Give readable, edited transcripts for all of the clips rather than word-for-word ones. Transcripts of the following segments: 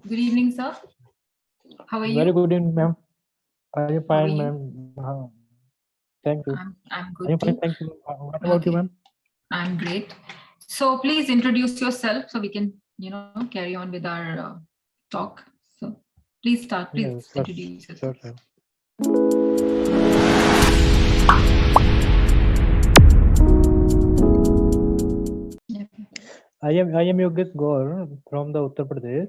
Good evening, sir. How are Very you? good evening, ma'am. Are you How are fine, you? ma'am? Thank you. I'm I am good fine, too. thank you. What about you, Okay, ma'am? I'm great. So please introduce yourself so we can, carry on with our talk. So please start. Please Yes, sure, introduce yourself. sure, sure. Yeah. I am Yogesh Gaur from the Uttar Pradesh,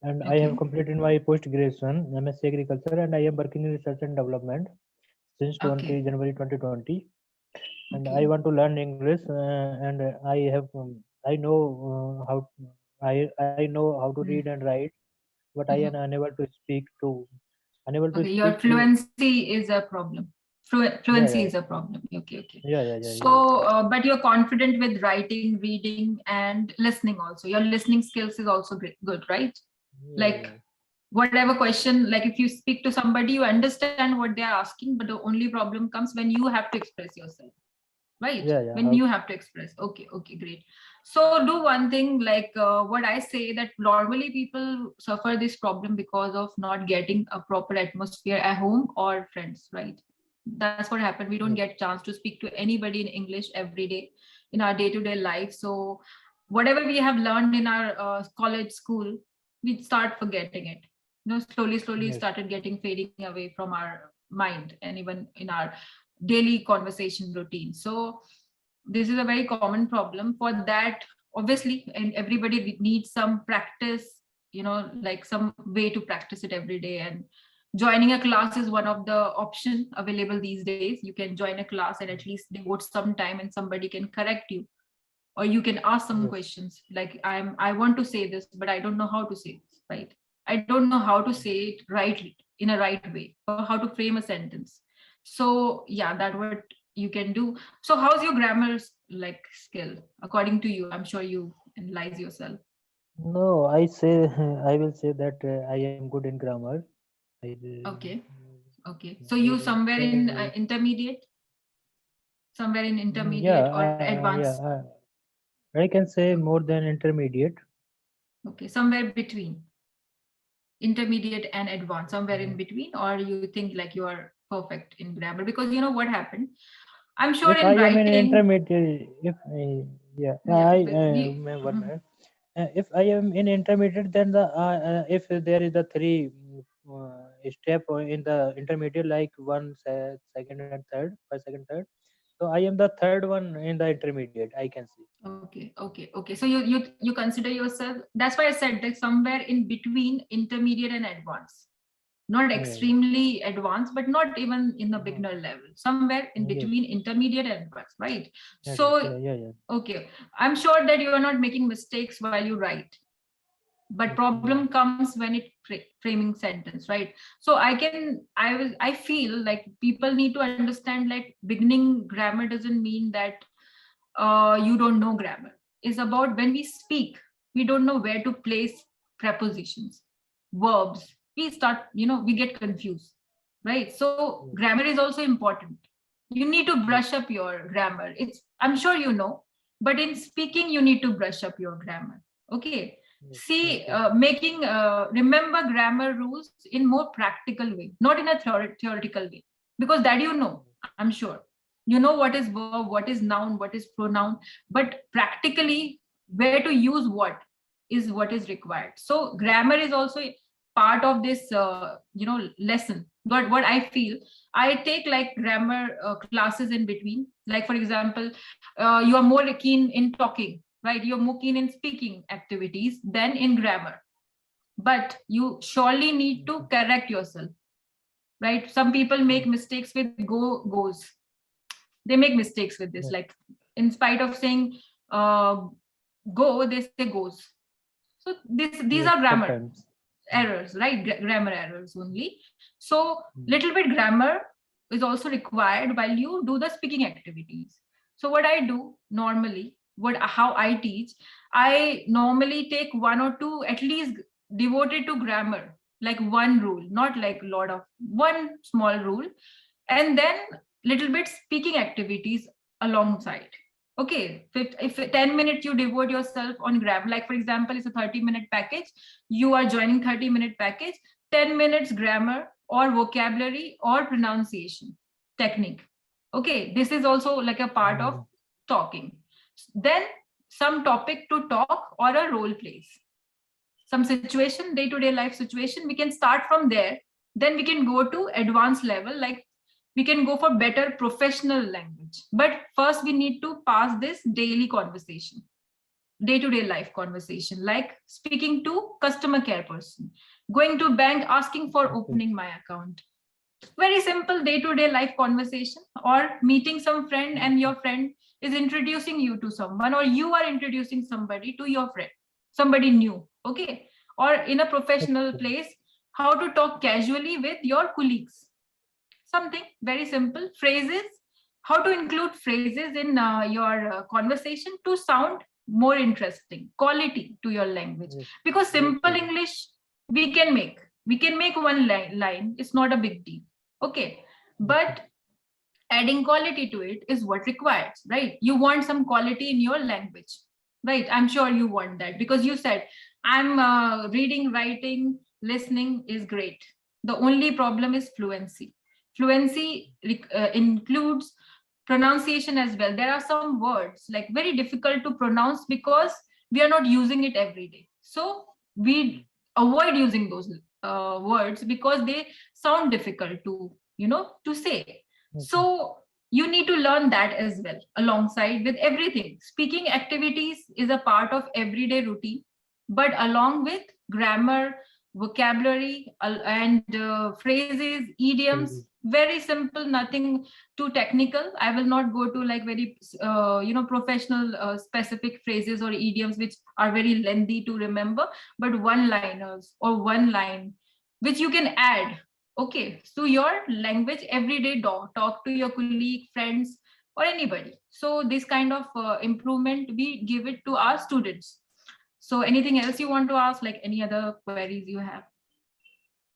and I have Okay. completed my post graduation MSc Agriculture, and I am working in research and development since Okay. 20 January 2020. And I Okay. want to learn English, and I know how I know how to read and write, but I am Mhm. unable to Okay. Your speak to. fluency is a problem. Yeah, Fluency yeah, is a problem. Okay. Okay. yeah, yeah, yeah, yeah. So, but you're confident with writing, reading, and listening also. Your listening skills is also great, good, right? Yeah, Like yeah. whatever question, like if you speak to somebody, you understand what they're asking, but the only problem comes when you have to express yourself, right? Yeah, yeah. When you have to express. Okay, okay, great. So do one thing, like what I say, that normally people suffer this problem because of not getting a proper atmosphere at home or friends, right? That's what happened. We don't Yes. get chance to speak to anybody in English every day in our day-to-day life. So whatever we have learned in our college school, we start forgetting it. Slowly Yes. started getting fading away from our mind and even in our daily conversation routine. So this is a very common problem. For that, obviously, and everybody needs some practice, like some way to practice it every day. And joining a class is one of the option available these days. You can join a class and at least devote some time and somebody can correct you, or you can ask some Yes. questions like I want to say this but I don't know how to say this, right? I don't know how to say it rightly in a right way, or how to frame a sentence. So yeah, that what you can do. So how's your grammar like skill according to you? I'm sure you analyze yourself. No, I say I will say that I am good in grammar. I Okay. Okay, so I you somewhere can in intermediate, somewhere in yeah, intermediate or yeah. advanced? I can say more than intermediate. Okay, somewhere between intermediate and advanced, somewhere in Uh, between, or you think like you are perfect in grammar? Because you know what happened, I'm sure if I in am in writing. intermediate, if yeah, Yeah, I we, one minute. If I am in intermediate, then if there is a three step in the intermediate, like second and third, first, second, third. So I am the third one in the intermediate. I can see. okay, so you consider yourself, that's why I said that somewhere in between intermediate and advanced, not Yeah. extremely advanced but not even in the Uh, beginner level, somewhere in yes. between intermediate and advanced, right? Yes. Yes. So Yeah. Yeah. Yeah. okay, I'm sure that you are not making mistakes while you write, but Yeah. problem comes when it framing sentence, right? So I feel like people need to understand, like beginning grammar doesn't mean that you don't know grammar. Is about when we speak, we don't know where to place prepositions, verbs, we start, we get confused, right? So Yes. grammar is also important. You need to Yes. brush up your grammar. It's, I'm sure you know, but in speaking you need to brush up your grammar. Okay. Yes. See, Okay. making remember grammar rules in more practical way, not in a theoretical way, because that you know, I'm sure you know what is verb, what is noun, what is pronoun, but practically where to use what is what is required. So grammar is also part of this lesson. But what I feel, I take like grammar classes in between. Like for example, you are more keen in talking, right? You're more keen in speaking activities than in grammar, but you surely need to Okay. correct yourself, right? Some people make Yes. mistakes with goes, they make mistakes with this, Yes. like in spite of saying uh, go, they say goes. So these Yes. are grammar Sometimes. errors, right? Grammar errors only. So Mm. little bit grammar is also required while you do the speaking activities. So what I do normally, what how I teach, I normally take one or two at least devoted to grammar, like one rule, not like a lot of one small rule, and then little bit speaking activities alongside. Okay, if 10 minutes you devote yourself on grammar, like for example, it's a 30-minute package, you are joining 30-minute package, 10 minutes grammar or vocabulary or pronunciation technique. Okay, this is also like a part of talking. Then some topic to talk or a role plays. Some situation, day-to-day life situation, we can start from there. Then we can go to advanced level, like we can go for better professional language. But first we need to pass this daily conversation, day-to-day life conversation, like speaking to customer care person, going to bank, asking for opening my account. Very simple day-to-day life conversation. Or meeting some friend and your friend is introducing you to someone, or you are introducing somebody to your friend, somebody new. Okay. Or in a professional place, how to talk casually with your colleagues. Something very simple. Phrases, how to include phrases in your conversation to sound more interesting, quality to your language. Because simple English we can make one line, it's not a big deal. Okay, but adding quality to it is what requires, right? You want some quality in your language, right? I'm sure you want that, because you said I'm reading, writing, listening is great. The only problem is fluency. Fluency includes pronunciation as well. There are some words like very difficult to pronounce because we are not using it every day, so we avoid using those words because they sound difficult to to say. So you need to learn that as well alongside with everything. Speaking activities is a part of everyday routine, but along with grammar, vocabulary, and phrases, idioms, very simple, nothing too technical. I will not go to like very professional specific phrases or idioms which are very lengthy to remember, but one liners or one line which you can add, okay, to your language everyday. Talk to your colleague, friends, or anybody. So this kind of improvement we give it to our students. So anything else you want to ask, like any other queries you have?